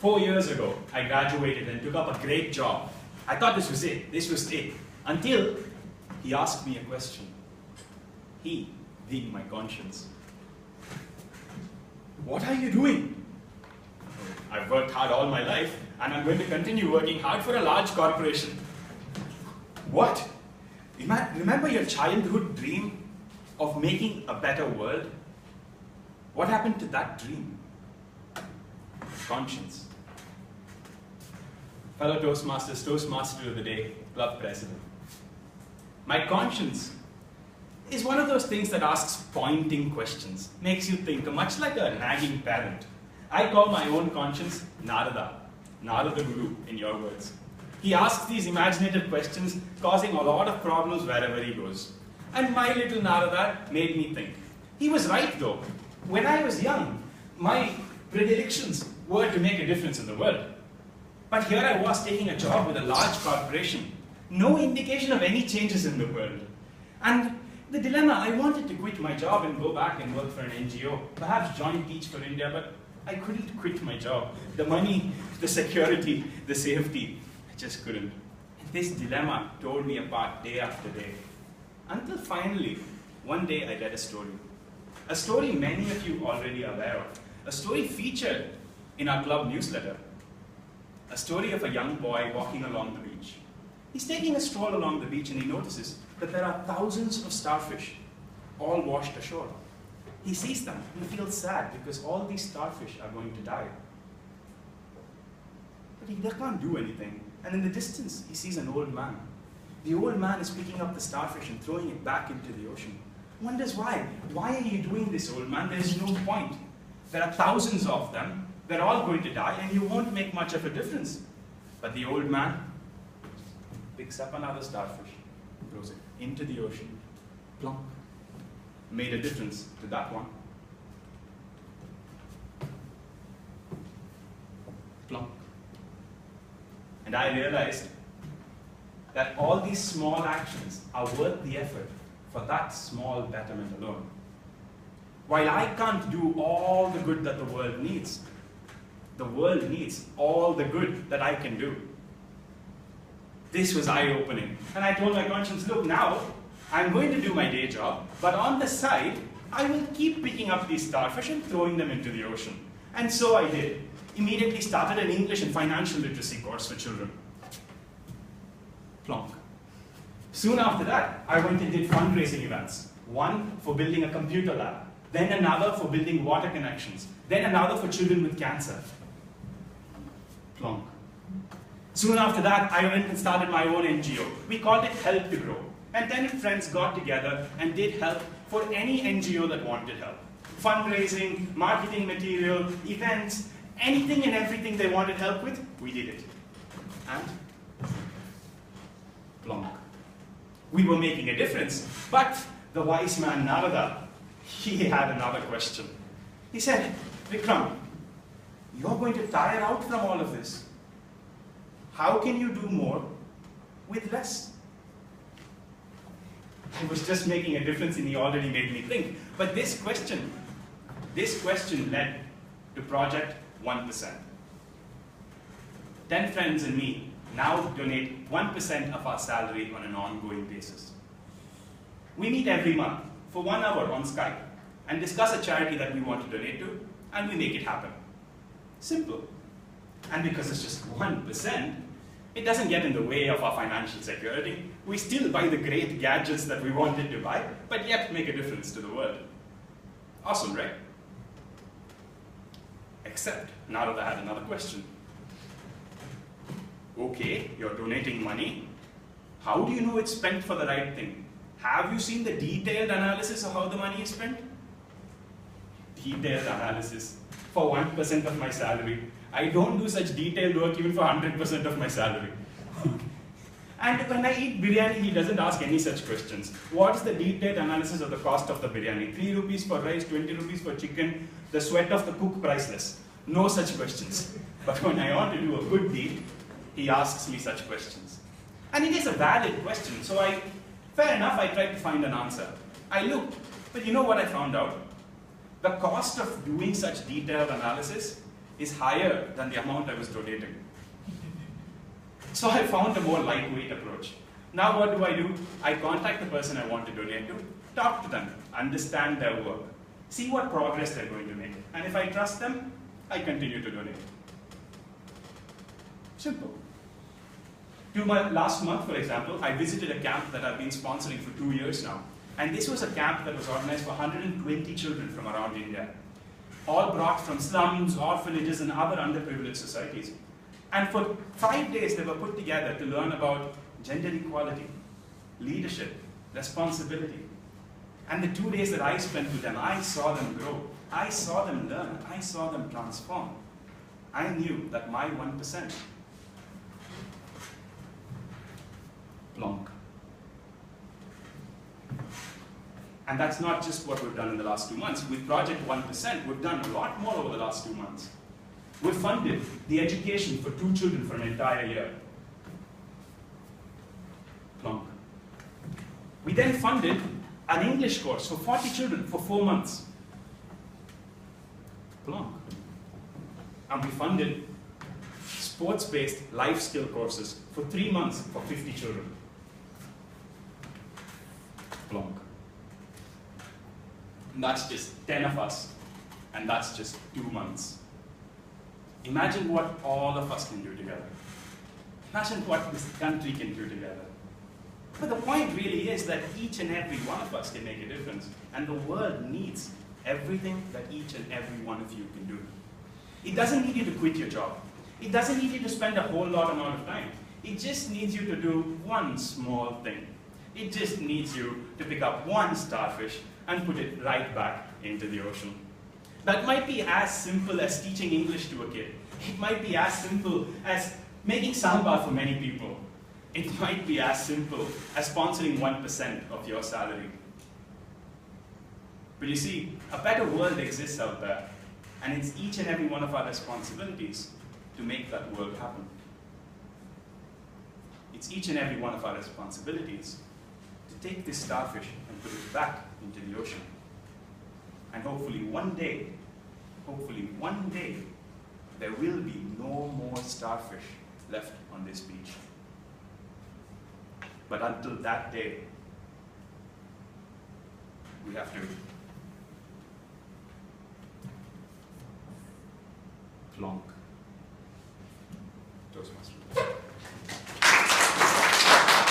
4 years ago, I graduated and took up a great job. I thought this was it. This was it. Until he asked me a question. He, being my conscience. What are you doing? I've worked hard all my life, and I'm going to continue working hard for a large corporation. What? Remember your childhood dream of making a better world? What happened to that dream? Conscience. Fellow Toastmasters, Toastmaster of the Day, Club President. My conscience is one of those things that asks pointing questions, makes you think, much like a nagging parent. I call my own conscience Narada, Narada Guru in your words. He asks these imaginative questions, causing a lot of problems wherever he goes. And my little Narada made me think. He was right though. When I was young, my predilections were to make a difference in the world. But here I was taking a job with a large corporation. No indication of any changes in the world. And the dilemma, I wanted to quit my job and go back and work for an NGO, perhaps join Teach for India, but I couldn't quit my job. The money, the security, the safety, I just couldn't. And this dilemma tore me apart day after day. Until finally, one day I read a story. A story many of you already are aware of. A story featured in our club newsletter. A story of a young boy walking along the beach. He's taking a stroll along the beach and he notices that there are thousands of starfish, all washed ashore. He sees them, he feels sad because all these starfish are going to die. But he can't do anything. And in the distance, he sees an old man. The old man is picking up the starfish and throwing it back into the ocean. Wonders why. Why are you doing this, old man? There is no point. There are thousands of them. They're all going to die, and you won't make much of a difference. But the old man picks up another starfish, throws it into the ocean, plonk. Made a difference to that one. Plonk. And I realized that all these small actions are worth the effort for that small betterment alone. While I can't do all the good that the world needs, the world needs all the good that I can do. This was eye-opening. And I told my conscience, look, now I'm going to do my day job, but on the side, I will keep picking up these starfish and throwing them into the ocean. And so I did. Immediately started an English and financial literacy course for children. Plonk. Soon after that, I went and did fundraising events. One for building a computer lab, then another for building water connections, then another for children with cancer. Plonk. Soon after that, I went and started my own NGO. We called it Help to Grow. And 10 friends got together and did help for any NGO that wanted help. Fundraising, marketing material, events, anything and everything they wanted help with, we did it. And plonk. We were making a difference, but the wise man Narada, he had another question. He said, Vikram, you're going to tire out from all of this. How can you do more with less? I was just making a difference and he already made me think. But this question led to Project 1%. 10 friends and me now donate 1% of our salary on an ongoing basis. We meet every month for 1 hour on Skype and discuss a charity that we want to donate to, and we make it happen. Simple. And because it's just 1%, it doesn't get in the way of our financial security. We still buy the great gadgets that we wanted to buy, but yet make a difference to the world. Awesome, right? Except Narada had another question. Okay, you're donating money. How do you know it's spent for the right thing? Have you seen the detailed analysis of how the money is spent? Detailed analysis for 1% of my salary. I don't do such detailed work even for 100% of my salary. And when I eat biryani, he doesn't ask any such questions. What's the detailed analysis of the cost of the biryani? 3 rupees for rice, 20 rupees for chicken, the sweat of the cook priceless. No such questions. But when I want to do a good deed, he asks me such questions. And it is a valid question, so fair enough, I tried to find an answer. I looked, but you know what I found out? The cost of doing such detailed analysis is higher than the amount I was donating. So I found a more lightweight approach. Now what do? I contact the person I want to donate to, talk to them, understand their work, see what progress they're going to make. And if I trust them, I continue to donate. Simple. Last month, for example, I visited a camp that I've been sponsoring for 2 years now. And this was a camp that was organized for 120 children from around India, all brought from slums, orphanages, and other underprivileged societies. And for 5 days, they were put together to learn about gender equality, leadership, responsibility. And the 2 days that I spent with them, I saw them grow. I saw them learn. I saw them transform. I knew that my 1%, plonk. And that's not just what we've done in the last 2 months. With Project 1%, we've done a lot more over the last 2 months. We've funded the education for 2 children for an entire year. Plonk. We then funded an English course for 40 children for 4 months. Plonk. And we funded sports-based life skill courses for 3 months for 50 children. Plonk. And that's just 10 of us, and that's just 2 months. Imagine what all of us can do together. Imagine what this country can do together. But the point really is that each and every one of us can make a difference, and the world needs everything that each and every one of you can do. It doesn't need you to quit your job. It doesn't need you to spend a whole lot amount of time. It just needs you to do one small thing. It just needs you to pick up one starfish and put it right back into the ocean. That might be as simple as teaching English to a kid. It might be as simple as making sambar for many people. It might be as simple as sponsoring 1% of your salary. But you see, a better world exists out there, and it's each and every one of our responsibilities to make that world happen. It's each and every one of our responsibilities to take this starfish and put it back into the ocean. And hopefully one day, there will be no more starfish left on this beach. But until that day, we have to plonk. Toastmasters.